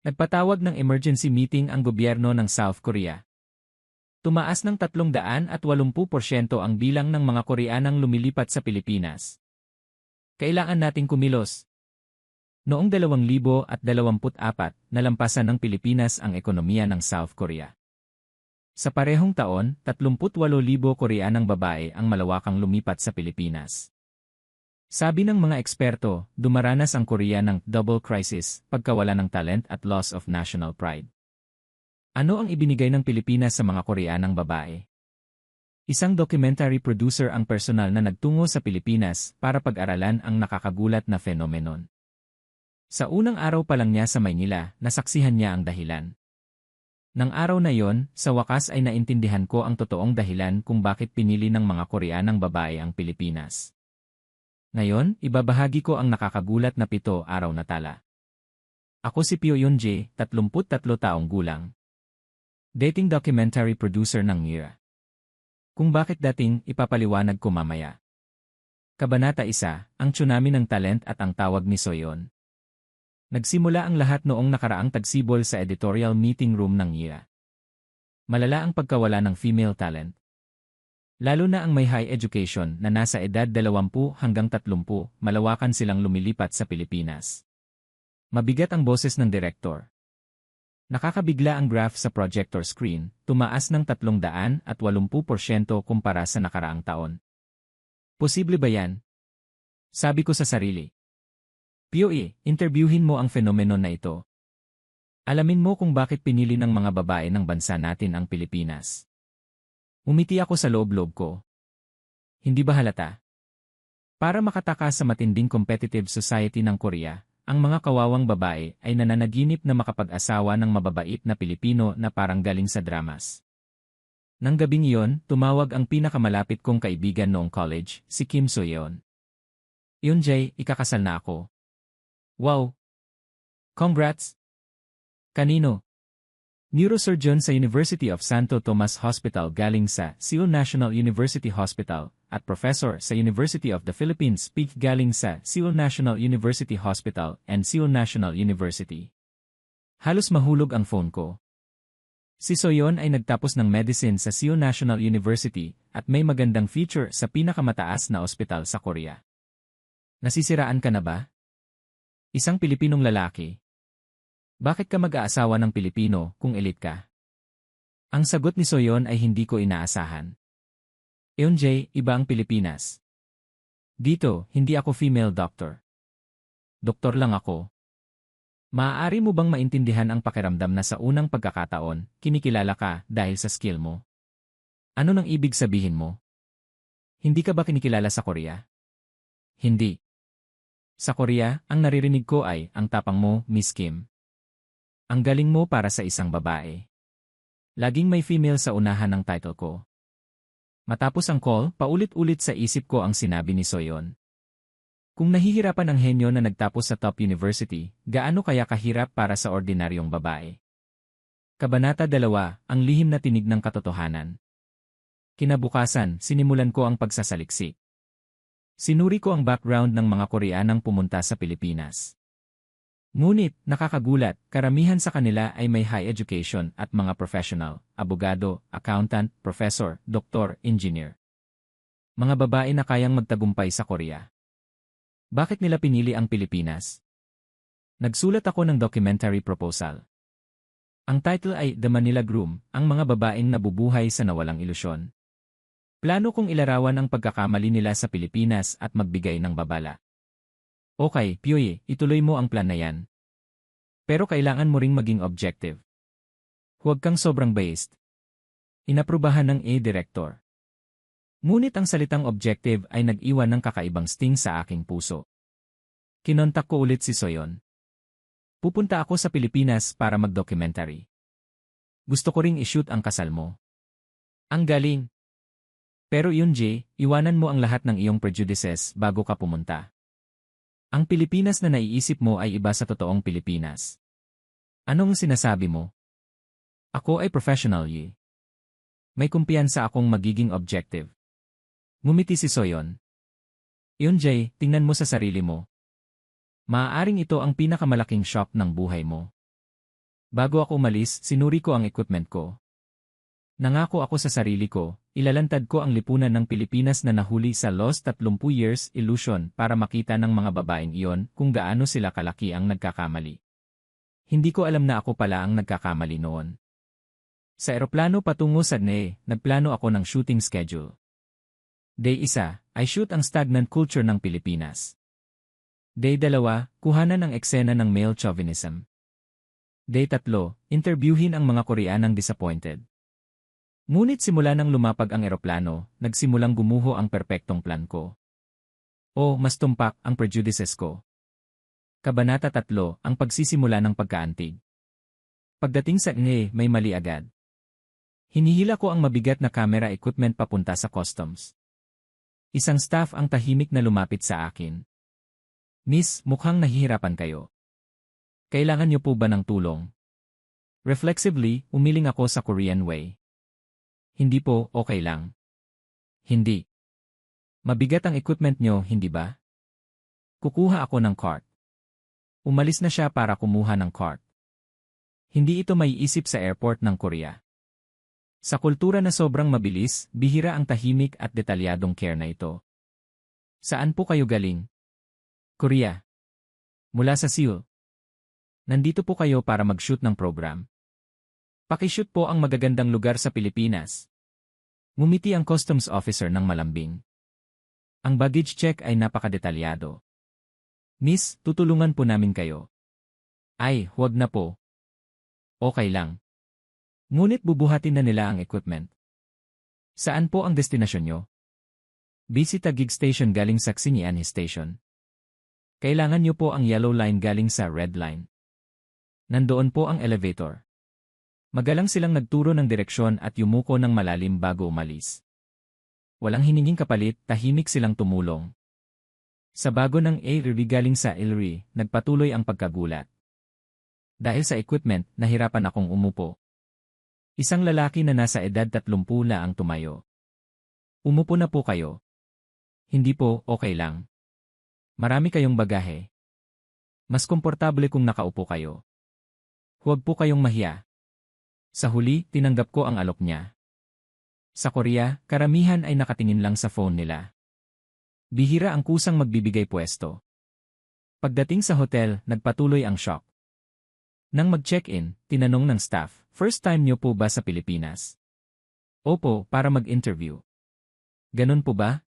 Nagpatawag ng emergency meeting ang gobyerno ng South Korea. Tumaas ng 380% ang bilang ng mga Koreanang lumilipat sa Pilipinas. Kailangan nating kumilos. Noong 2024, nalampasan ng Pilipinas ang ekonomiya ng South Korea. Sa parehong taon, 38,000 Koreanang babae ang malawakang lumipat sa Pilipinas. Sabi ng mga eksperto, dumaranas ang Korea ng double crisis, pagkawala ng talent at loss of national pride. Ano ang ibinigay ng Pilipinas sa mga Koreanang babae? Isang documentary producer ang personal na nagtungo sa Pilipinas para pag-aralan ang nakakagulat na phenomenon. Sa unang araw pa lang niya sa Maynila, nasaksihan niya ang dahilan. Nang araw na yon, sa wakas ay naintindihan ko ang totoong dahilan kung bakit pinili ng mga Koreanang babae ang Pilipinas. Ngayon, ibabahagi ko ang nakakagulat na 7 araw na tala. Ako si Pio Yunjae, 33 taong gulang. Dating documentary producer ng Mira. Kung bakit dating, ipapaliwanag ko mamaya. Kabanata 1, ang tsunami ng talent at ang tawag ni Soyeon. Nagsimula ang lahat noong nakaraang tagsibol sa editorial meeting room ng Mira. Malala ang pagkawala ng female talent. Lalo na ang may high education na nasa edad 20 hanggang 30, malawakan silang lumilipat sa Pilipinas. Mabigat ang boses ng direktor. Nakakabigla ang graph sa projector screen, tumaas ng 380% kumpara sa nakaraang taon. Posible ba yan? Sabi ko sa sarili. Pio, interviewin mo ang phenomenon na ito. Alamin mo kung bakit pinili ng mga babae ng bansa natin ang Pilipinas. Umiti ako sa loob-loob ko. Hindi ba halata? Para makatakas sa matinding competitive society ng Korea, ang mga kawawang babae ay nananaginip na makapag-asawa ng mababait na Pilipino na parang galing sa dramas. Nang gabing iyon, tumawag ang pinakamalapit kong kaibigan noong college, si Kim Soyeon. Yunjae, ikakasal na ako. Wow! Congrats! Kanino? Neurosurgeon sa University of Santo Tomas Hospital galing sa Seoul National University Hospital at professor sa University of the Philippines PIC galing sa Seoul National University Hospital and Seoul National University. Halos mahulog ang phone ko. Si Soyeon ay nagtapos ng medicine sa Seoul National University at may magandang feature sa pinakamataas na ospital sa Korea. Nasisiraan ka na ba? Isang Pilipinong lalaki. Bakit ka mag-aasawa ng Pilipino kung elite ka? Ang sagot ni Soyeon ay hindi ko inaasahan. Yunjae, iba ang Pilipinas. Dito, hindi ako female doctor. Doktor lang ako. Maaari mo bang maintindihan ang pakiramdam na sa unang pagkakataon, kinikilala ka dahil sa skill mo? Ano nang ibig sabihin mo? Hindi ka ba kinikilala sa Korea? Hindi. Sa Korea, ang naririnig ko ay, ang tapang mo, Miss Kim. Ang galing mo para sa isang babae. Laging may female sa unahan ng title ko. Matapos ang call, paulit-ulit sa isip ko ang sinabi ni Soyeon. Kung nahihirapan ang henyo na nagtapos sa top university, gaano kaya kahirap para sa ordinaryong babae? Kabanata 2, ang lihim na tinig ng katotohanan. Kinabukasan, sinimulan ko ang pagsasaliksik. Sinuri ko ang background ng mga Koreanang pumunta sa Pilipinas. Ngunit, nakakagulat, karamihan sa kanila ay may high education at mga professional, abogado, accountant, professor, doktor, engineer. Mga babae na kayang magtagumpay sa Korea. Bakit nila pinili ang Pilipinas? Nagsulat ako ng documentary proposal. Ang title ay The Manila Groom, ang mga babaeng nabubuhay sa nawalang ilusyon. Plano kong ilarawan ang pagkakamali nila sa Pilipinas at magbigay ng babala. Okay, Pioy, ituloy mo ang plan na yan. Pero kailangan mo ring maging objective. Huwag kang sobrang biased. Inaprubahan ng director. Ngunit ang salitang objective ay nag-iwan ng kakaibang sting sa aking puso. Kinontak ko ulit si Soyeon. Pupunta ako sa Pilipinas para mag-documentary. Gusto ko ring i-shoot ang kasal mo. Ang galing. Pero Yunjae, iwanan mo ang lahat ng iyong prejudices bago ka pumunta. Ang Pilipinas na naiisip mo ay iba sa totoong Pilipinas. Anong sinasabi mo? Ako ay professional, Yi. May kumpiyansa akong magiging objective. Ngumiti si Soyeon. Yunjae, tingnan mo sa sarili mo. Maaaring ito ang pinakamalaking shock ng buhay mo. Bago ako umalis, sinuri ko ang equipment ko. Nangako ako sa sarili ko, ilalantad ko ang lipunan ng Pilipinas na nahuli sa Lost 30 Years Illusion para makita ng mga babaeng iyon kung gaano sila kalaki ang nagkakamali. Hindi ko alam na ako pala ang nagkakamali noon. Sa eroplano patungo sa NE, nagplano ako ng shooting schedule. Day 1, I shoot ang stagnant culture ng Pilipinas. Day 2, kuhanan ang eksena ng male chauvinism. Day 3, interviewin ang mga Koreanang disappointed. Ngunit simula nang lumapag ang eroplano, nagsimulang gumuho ang perpektong plan ko. O, mas tumpak ang prejudices ko. Kabanata 3, ang pagsisimula ng pagkaantig. Pagdating sa NE, may mali agad. Hinihila ko ang mabigat na camera equipment papunta sa customs. Isang staff ang tahimik na lumapit sa akin. Miss, mukhang nahihirapan kayo. Kailangan niyo po ba ng tulong? Reflexively, umiling ako sa Korean way. Hindi po, okay lang. Hindi. Mabigat ang equipment niyo, hindi ba? Kukuha ako ng cart. Umalis na siya para kumuha ng cart. Hindi ito maiisip sa airport ng Korea. Sa kultura na sobrang mabilis, bihira ang tahimik at detalyadong care na ito. Saan po kayo galing? Korea. Mula sa Seoul. Nandito po kayo para mag-shoot ng program. Pakishoot po ang magagandang lugar sa Pilipinas. Ngumiti ang customs officer ng malambing. Ang baggage check ay napakadetalyado. Miss, tutulungan po namin kayo. Ay, huwag na po. Okay lang. Ngunit bubuhatin na nila ang equipment. Saan po ang destinasyon nyo? Busy Taguig Station galing sa Xinianhi Station. Kailangan nyo po ang yellow line galing sa red line. Nandoon po ang elevator. Magalang silang nagturo ng direksyon at yumuko ng malalim bago umalis. Walang hininging kapalit, tahimik silang tumulong. Sa bago ng A-Riri galing sa Ilri, nagpatuloy ang pagkagulat. Dahil sa equipment, nahirapan akong umupo. Isang lalaki na nasa edad 30 na ang tumayo. Umupo na po kayo. Hindi po, okay lang. Marami kayong bagahe. Mas komportable kung nakaupo kayo. Huwag po kayong mahiya. Sa huli, tinanggap ko ang alok niya. Sa Korea, karamihan ay nakatingin lang sa phone nila. Bihira ang kusang magbibigay pwesto. Pagdating sa hotel, nagpatuloy ang shock. Nang mag-check-in, tinanong ng staff, first time niyo po ba sa Pilipinas? Opo, para mag-interview. Ganun po ba?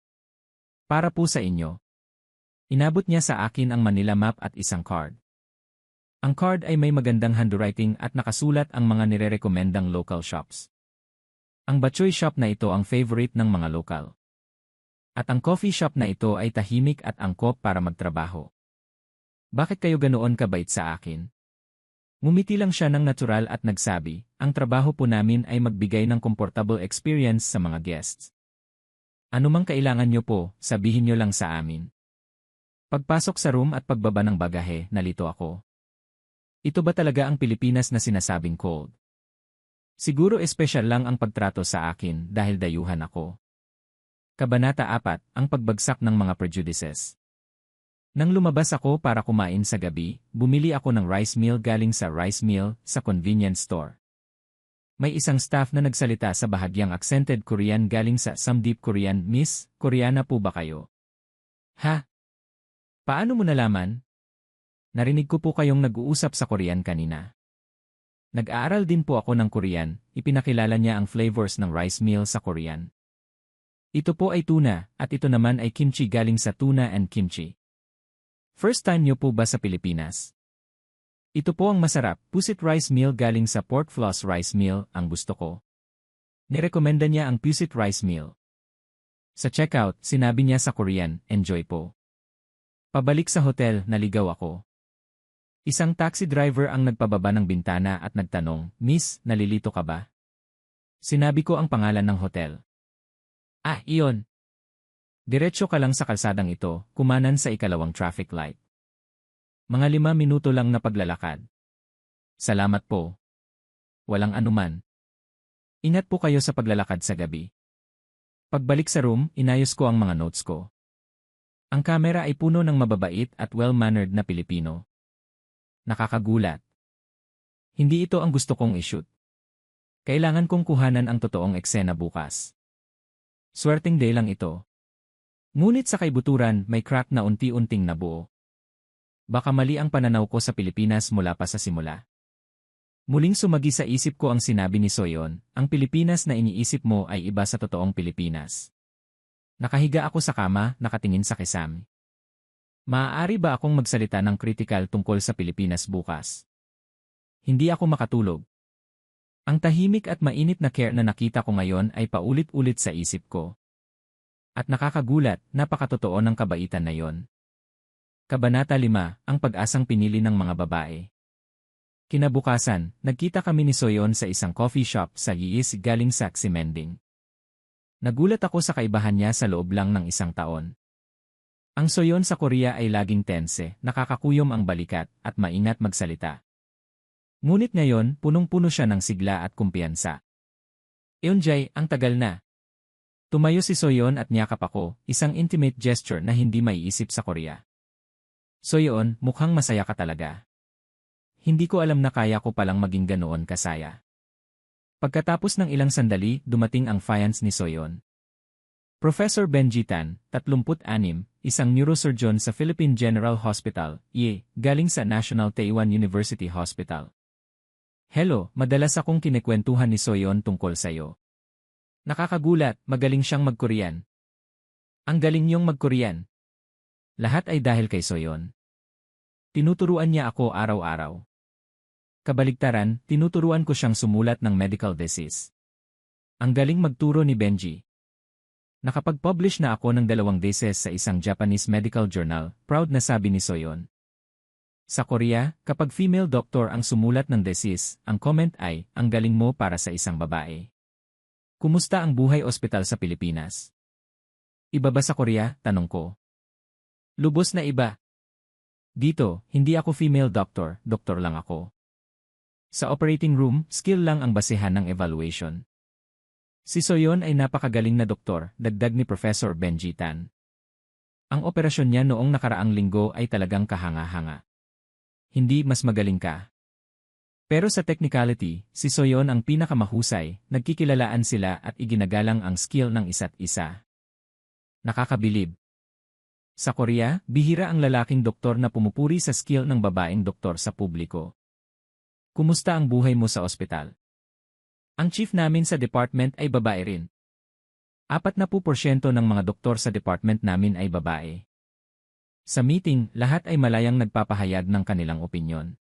Para po sa inyo. Inabot niya sa akin ang Manila map at isang card. Ang card ay may magandang handwriting at nakasulat ang mga nirerekomendang local shops. Ang Batchoy shop na ito ang favorite ng mga lokal. At ang coffee shop na ito ay tahimik at angkop para magtrabaho. Bakit kayo ganoon kabait sa akin? Ngumiti lang siya ng natural at nagsabi, ang trabaho po namin ay magbigay ng comfortable experience sa mga guests. Anumang kailangan nyo po, sabihin nyo lang sa amin. Pagpasok sa room at pagbaba ng bagahe, nalito ako. Ito ba talaga ang Pilipinas na sinasabing cold? Siguro espesyal lang ang pagtrato sa akin dahil dayuhan ako. Kabanata 4, ang pagbagsak ng mga prejudices. Nang lumabas ako para kumain sa gabi, bumili ako ng rice meal galing sa rice meal sa convenience store. May isang staff na nagsalita sa bahagyang accented Korean galing sa Samdeep Korean. Miss, Koreana po ba kayo? Ha? Paano mo nalaman? Narinig ko po kayong nag-uusap sa Korean kanina. Nag-aaral din po ako ng Korean, ipinakilala niya ang flavors ng rice meal sa Korean. Ito po ay tuna, at ito naman ay kimchi galing sa tuna and kimchi. First time niyo po ba sa Pilipinas? Ito po ang masarap, pusit rice meal galing sa pork floss rice meal, ang gusto ko. Nirekomenda niya ang pusit rice meal. Sa checkout, sinabi niya sa Korean, enjoy po. Pabalik sa hotel, naligaw ako. Isang taxi driver ang nagpababa ng bintana at nagtanong, Miss, nalilito ka ba? Sinabi ko ang pangalan ng hotel. Ah, iyon. Diretso ka lang sa kalsadang ito, kumanan sa ikalawang traffic light. Mga 5 minuto lang na paglalakad. Salamat po. Walang anuman. Ingat po kayo sa paglalakad sa gabi. Pagbalik sa room, inayos ko ang mga notes ko. Ang kamera ay puno ng mababait at well-mannered na Pilipino. Nakakagulat. Hindi ito ang gusto kong i-shoot. Kailangan kong kuhanan ang totoong eksena bukas. Swerteng day lang ito. Ngunit sa kaibuturan, may crack na unti-unting nabuo. Baka mali ang pananaw ko sa Pilipinas mula pa sa simula. Muling sumagi sa isip ko ang sinabi ni Soyon, ang Pilipinas na iniisip mo ay iba sa totoong Pilipinas. Nakahiga ako sa kama, nakatingin sa kisame. Maaari ba akong magsalita ng kritikal tungkol sa Pilipinas bukas? Hindi ako makatulog. Ang tahimik at mainit na care na nakita ko ngayon ay paulit-ulit sa isip ko. At nakakagulat, napakatotoo ng kabaitan na yon. Kabanata 5, ang pag-asang pinili ng mga babae. Kinabukasan, nagkita kami ni Soyon sa isang coffee shop sa Yiis galing sa Ximending. Nagulat ako sa kaibahan niya sa loob lang ng isang taon. Ang Soyon sa Korea ay laging tense, nakakakuyom ang balikat, at maingat magsalita. Ngunit ngayon, punong-puno siya ng sigla at kumpiyansa. Eunjae, ang tagal na. Tumayo si Soyon at niyakap ako, isang intimate gesture na hindi maiisip sa Korea. Soyon, mukhang masaya ka talaga. Hindi ko alam na kaya ko palang maging ganoon kasaya. Pagkatapos ng ilang sandali, dumating ang fiance ni Soyon. Professor Benji Tan, 36, isang neurosurgeon sa Philippine General Hospital, galing sa National Taiwan University Hospital. Hello, madalas akong kinikwentuhan ni Soyon tungkol sa'yo. Nakakagulat, magaling siyang mag-Korean. Ang galing niyong mag-Korean. Lahat ay dahil kay Soyon. Tinuturuan niya ako araw-araw. Kabaligtaran, tinuturuan ko siyang sumulat ng medical thesis. Ang galing magturo ni Benji. Nakapag-publish na ako ng 2 theses sa isang Japanese medical journal, proud na sabi ni Soyon. Sa Korea, kapag female doctor ang sumulat ng thesis, ang comment ay, ang galing mo para sa isang babae. Kumusta ang buhay ospital sa Pilipinas? Iba ba sa Korea? Tanong ko. Lubos na iba. Dito, hindi ako female doctor, doktor lang ako. Sa operating room, skill lang ang basehan ng evaluation. Si Soyon ay napakagaling na doktor, dagdag ni Professor Benji Tan. Ang operasyon niya noong nakaraang linggo ay talagang kahanga-hanga. Hindi mas magaling ka. Pero sa technicality, si Soyon ang pinakamahusay, nagkikilalaan sila at iginagalang ang skill ng isa't isa. Nakakabilib. Sa Korea, bihira ang lalaking doktor na pumupuri sa skill ng babaeng doktor sa publiko. Kumusta ang buhay mo sa ospital? Ang chief namin sa department ay babae rin. 40% ng mga doktor sa department namin ay babae. Sa meeting, lahat ay malayang nagpapahayag ng kanilang opinyon.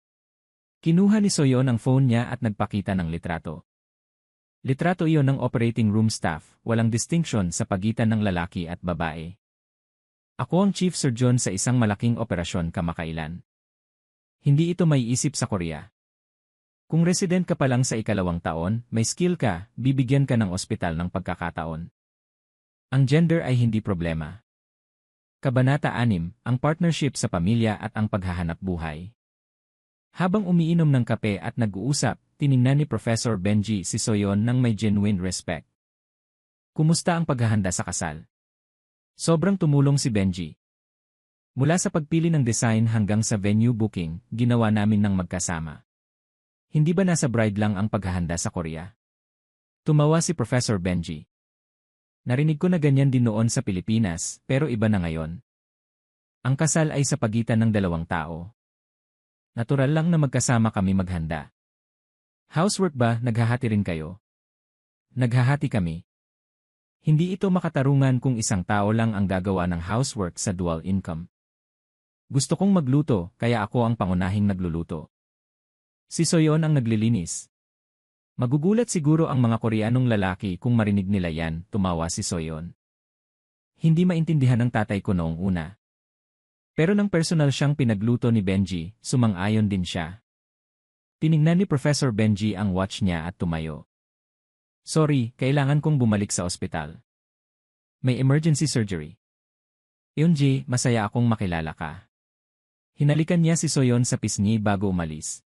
Kinuha ni Soyon ang phone niya at nagpakita ng litrato. Litrato iyon ng operating room staff, walang distinction sa pagitan ng lalaki at babae. Ako ang chief surgeon sa isang malaking operasyon kamakailan. Hindi ito maiisip sa Korea. Kung resident ka pa lang sa 2nd taon, may skill ka, bibigyan ka ng ospital ng pagkakataon. Ang gender ay hindi problema. Kabanata 6, ang partnership sa pamilya at ang paghahanap buhay. Habang umiinom ng kape at nag-uusap, tiningnan ni Professor Benji si Soyon ng may genuine respect. Kumusta ang paghahanda sa kasal? Sobrang tumulong si Benji. Mula sa pagpili ng design hanggang sa venue booking, ginawa namin ng magkasama. Hindi ba nasa bride lang ang paghahanda sa Korea? Tumawa si Professor Benji. Narinig ko na ganyan din noon sa Pilipinas, pero iba na ngayon. Ang kasal ay sa pagitan ng 2 tao. Natural lang na magkasama kami maghanda. Housework ba, naghahati rin kayo? Naghahati kami. Hindi ito makatarungan kung isang tao lang ang gagawa ng housework sa dual income. Gusto kong magluto, kaya ako ang pangunahing nagluluto. Si Soyon ang naglilinis. Magugulat siguro ang mga Koreanong lalaki kung marinig nila yan, tumawa si Soyon. Hindi maintindihan ng tatay ko noong una. Pero nang personal siyang pinagluto ni Benji, sumang-ayon din siya. Tiningnan ni Professor Benji ang watch niya at tumayo. Sorry, kailangan kong bumalik sa ospital. May emergency surgery. Eunji, masaya akong makilala ka. Hinalikan niya si Soyon sa pisngi bago umalis.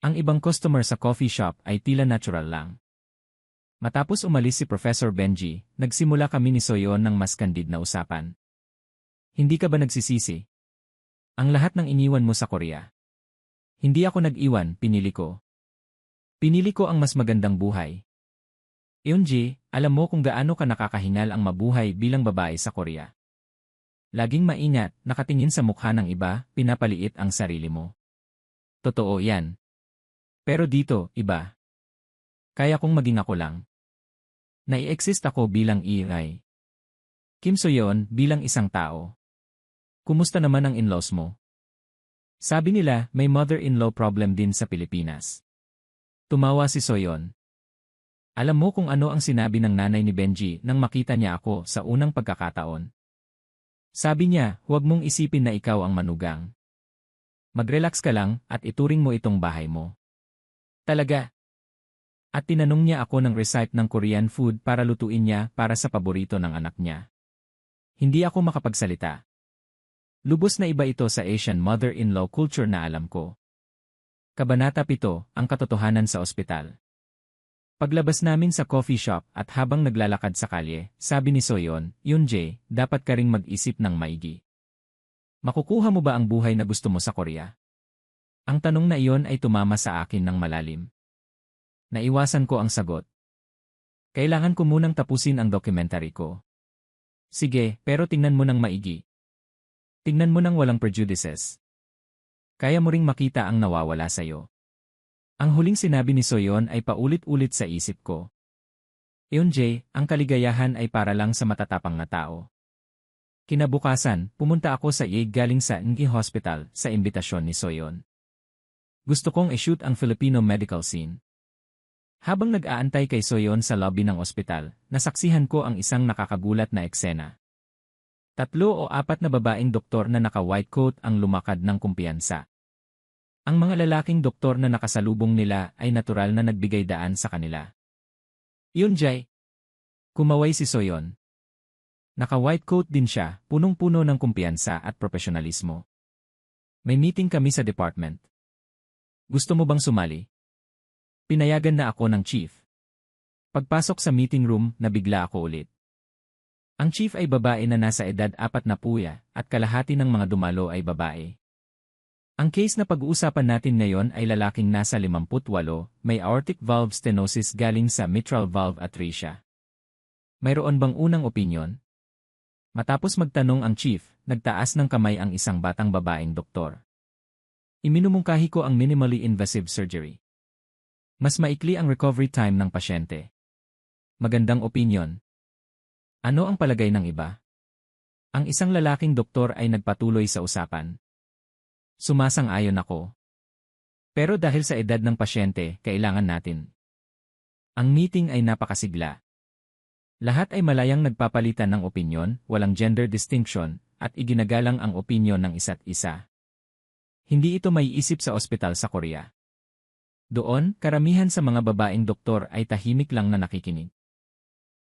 Ang ibang customer sa coffee shop ay tila natural lang. Matapos umalis si Professor Benji, nagsimula kami ni Soyon ng mas candid na usapan. Hindi ka ba nagsisisi? Ang lahat ng iniwan mo sa Korea. Hindi ako nag-iwan, pinili ko. Pinili ko ang mas magandang buhay. Eunji, alam mo kung gaano ka nakakahingal ang mabuhay bilang babae sa Korea. Laging maingat, nakatingin sa mukha ng iba, pinapaliit ang sarili mo. Totoo yan. Pero dito, iba. Kaya kong maging ako lang. Nai-exist ako bilang Iray. Kim Soyeon bilang isang tao. Kumusta naman ang in-laws mo? Sabi nila, may mother-in-law problem din sa Pilipinas. Tumawa si Soyeon. Alam mo kung ano ang sinabi ng nanay ni Benji nang makita niya ako sa unang pagkakataon? Sabi niya, huwag mong isipin na ikaw ang manugang. Mag-relax ka lang at ituring mo itong bahay mo. Talaga? At tinanong niya ako ng recipe ng Korean food para lutuin niya para sa paborito ng anak niya. Hindi ako makapagsalita. Lubos na iba ito sa Asian mother-in-law culture na alam ko. Kabanata 7, ang katotohanan sa ospital. Paglabas namin sa coffee shop at habang naglalakad sa kalye, sabi ni Soyeon, Yoonjae, dapat ka ring mag-isip ng maigi. Makukuha mo ba ang buhay na gusto mo sa Korea? Ang tanong na iyon ay tumama sa akin ng malalim. Naiwasan ko ang sagot. Kailangan ko munang tapusin ang documentary ko. Sige, pero tingnan mo ng maigi. Tingnan mo ng walang prejudices. Kaya mo ring makita ang nawawala sa'yo. Ang huling sinabi ni Soyeon ay paulit-ulit sa isip ko. Eunjae, ang kaligayahan ay para lang sa matatapang na tao. Kinabukasan, pumunta ako sa IAG galing sa NG Hospital sa imbitasyon ni Soyeon. Gusto kong i-shoot ang Filipino medical scene. Habang nag-aantay kay Soyeon sa lobby ng ospital, nasaksihan ko ang isang nakakagulat na eksena. 3 o 4 na babaeng doktor na naka-white coat ang lumakad ng kumpiyansa. Ang mga lalaking doktor na nakasalubong nila ay natural na nagbigay daan sa kanila. Yoonjae. Kumaway si Soyeon. Naka-white coat din siya, punong-puno ng kumpiyansa at profesionalismo. May meeting kami sa department. Gusto mo bang sumali? Pinayagan na ako ng chief. Pagpasok sa meeting room, nabigla ako ulit. Ang chief ay babae na nasa edad 40 at kalahati ng mga dumalo ay babae. Ang case na pag-uusapan natin ngayon ay lalaking nasa 58, may aortic valve stenosis galing sa mitral valve atresia. Mayroon bang unang opinyon? Matapos magtanong ang chief, nagtaas ng kamay ang isang batang babaeng doktor. Iminumungkahi ko ang minimally invasive surgery. Mas maikli ang recovery time ng pasyente. Magandang opinyon. Ano ang palagay ng iba? Ang isang lalaking doktor ay nagpatuloy sa usapan. Sumasang-ayon ako. Pero dahil sa edad ng pasyente, kailangan natin. Ang meeting ay napakasigla. Lahat ay malayang nagpapalitan ng opinyon, walang gender distinction, at iginagalang ang opinyon ng isa't isa. Hindi ito may isip sa ospital sa Korea. Doon, karamihan sa mga babaeng doktor ay tahimik lang na nakikinig.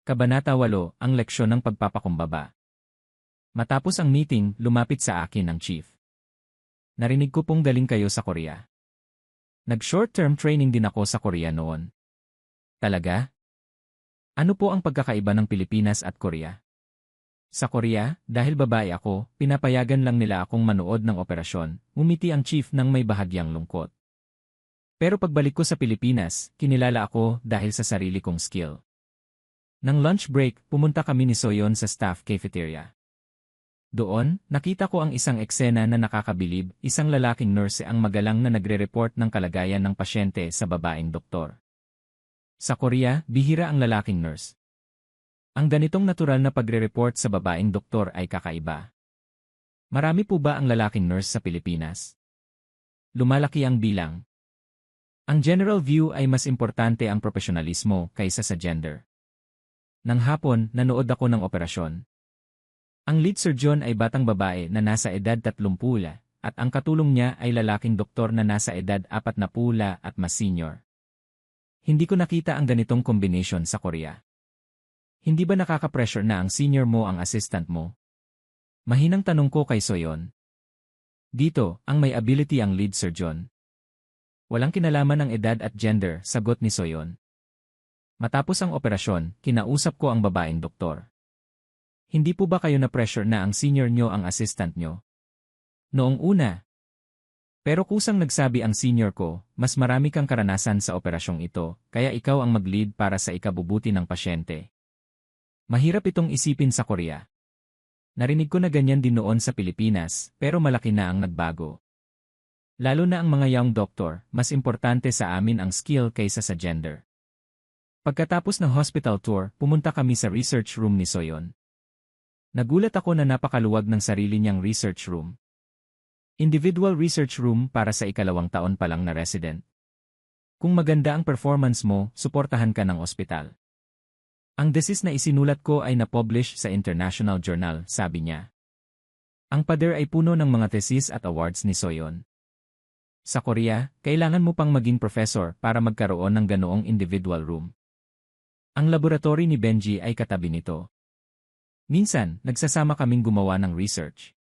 Kabanata 8, ang leksyon ng pagpapakumbaba. Matapos ang meeting, lumapit sa akin ang chief. Narinig ko pong galing kayo sa Korea. Nag-short-term training din ako sa Korea noon. Talaga? Ano po ang pagkakaiba ng Pilipinas at Korea? Sa Korea, dahil babae ako, pinapayagan lang nila akong manood ng operasyon, umiti ang chief nang may bahagyang lungkot. Pero pagbalik ko sa Pilipinas, kinilala ako dahil sa sarili kong skill. Nang lunch break, pumunta kami ni Soyeon sa staff cafeteria. Doon, nakita ko ang isang eksena na nakakabilib, isang lalaking nurse ang magalang na nagre-report ng kalagayan ng pasyente sa babaeng doktor. Sa Korea, bihira ang lalaking nurse. Ang ganitong natural na pagre-report sa babaeng doktor ay kakaiba. Marami po ba ang lalaking nurse sa Pilipinas? Lumalaki ang bilang. Ang general view ay mas importante ang profesionalismo kaysa sa gender. Nang hapon, nanood ako ng operasyon. Ang lead surgeon ay batang babae na nasa edad 30 at ang katulong niya ay lalaking doktor na nasa edad 40 at mas senior. Hindi ko nakita ang ganitong combination sa Korea. Hindi ba nakaka-pressure na ang senior mo ang assistant mo? Mahinang tanong ko kay Soyeon. Dito, ang may ability ang lead surgeon. Walang kinalaman ang edad at gender, sagot ni Soyeon. Matapos ang operasyon, kinausap ko ang babaeng doktor. Hindi po ba kayo na-pressure na ang senior nyo ang assistant nyo? Noong una. Pero kusang nagsabi ang senior ko, mas marami kang karanasan sa operasyong ito, kaya ikaw ang mag-lead para sa ikabubuti ng pasyente. Mahirap itong isipin sa Korea. Narinig ko na ganyan din noon sa Pilipinas, pero malaki na ang nagbago. Lalo na ang mga young doctor, mas importante sa amin ang skill kaysa sa gender. Pagkatapos ng hospital tour, pumunta kami sa research room ni Soyon. Nagulat ako na napakaluwag ng sarili niyang research room. Individual research room para sa ikalawang taon pa lang na resident. Kung maganda ang performance mo, suportahan ka ng ospital. Ang thesis na isinulat ko ay na-publish sa international journal, sabi niya. Ang pader ay puno ng mga thesis at awards ni Soyon. Sa Korea, kailangan mo pang maging professor para magkaroon ng ganoong individual room. Ang laboratory ni Benji ay katabi nito. Minsan, nagsasama kaming gumawa ng research.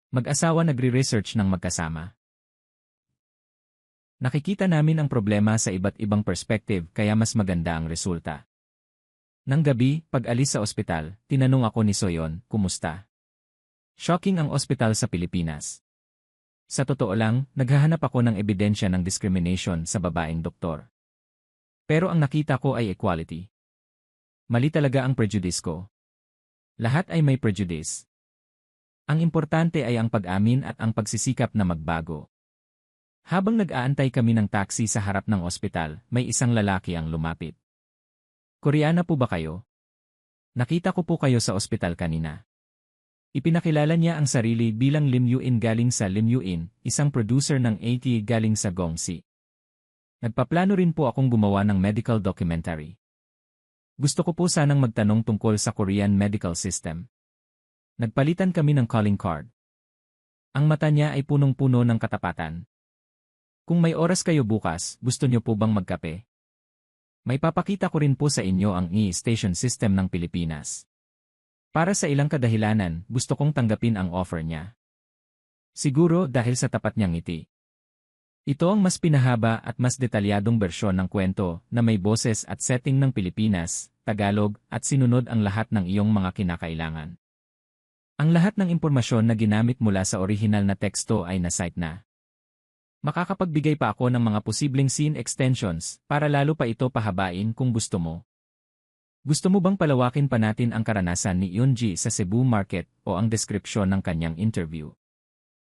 Mag-asawa nagre-research ng magkasama. Nakikita namin ang problema sa iba't ibang perspective kaya mas maganda ang resulta. Nang gabi, pag-alis sa ospital, tinanong ako ni Soyon, kumusta? Shocking ang ospital sa Pilipinas. Sa totoo lang, naghahanap ako ng ebidensya ng discrimination sa babaeng doktor. Pero ang nakita ko ay equality. Mali talaga ang prejudice ko. Lahat ay may prejudice. Ang importante ay ang pag-amin at ang pagsisikap na magbago. Habang nag-aantay kami ng taxi sa harap ng ospital, may isang lalaki ang lumapit. Koreana po ba kayo? Nakita ko po kayo sa ospital kanina. Ipinakilala niya ang sarili bilang Lim Yuin galing sa Lim Yuin, isang producer ng AT galing sa Gongsi. Nagpaplano rin po akong gumawa ng medical documentary. Gusto ko po sanang magtanong tungkol sa Korean medical system. Nagpalitan kami ng calling card. Ang mata niya ay punong-puno ng katapatan. Kung may oras kayo bukas, gusto niyo po bang magkape? May papakita ko rin po sa inyo ang e-station system ng Pilipinas. Para sa ilang kadahilanan, gusto kong tanggapin ang offer niya. Siguro dahil sa tapat niyang ngiti. Ito ang mas pinahaba at mas detalyadong bersyon ng kwento na may boses at setting ng Pilipinas, Tagalog at sinunod ang lahat ng iyong mga kinakailangan. Ang lahat ng impormasyon na ginamit mula sa orihinal na teksto ay na-cite na. Makakapagbigay pa ako ng mga posibleng scene extensions para lalo pa ito pahabain kung gusto mo. Gusto mo bang palawakin pa natin ang karanasan ni Yoonji sa Cebu Market o ang deskripsyon ng kanyang interview?